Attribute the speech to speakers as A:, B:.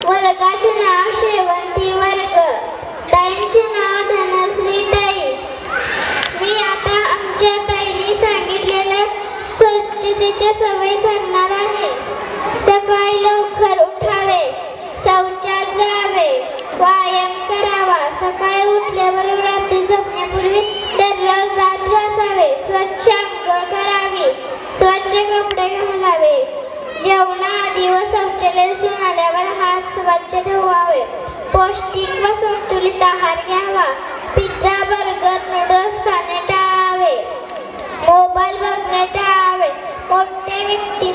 A: वर्गाचे नाव शेवंती वर्ग, ताईंचे नाव धनश्री ताई. मी आता आमच्या ताईंनी सांगितलेल्या स्वच्छतेच्या सवयी सांगणार आहे. सकाळी लवकर उठावे, शौचात जावे, व्यायाम करावा, सकाळी उठल्यावर रात्री झोपण्यापूर्वी दररोज दात घासावे, स्वच्छ अंघोळ करावी, स्वच्छ कपडे घालावे, जेवणाआधी व शौचालयातून आल्यावर हात स्वच्छ धुवावे, पौष्टिक व संतुलित आहार घ्यावा, पिझ्झा बर्गर नूडल्स खाणे टाळावे, मोबाईल बघणे टाळावे, मोठे व्यक्ती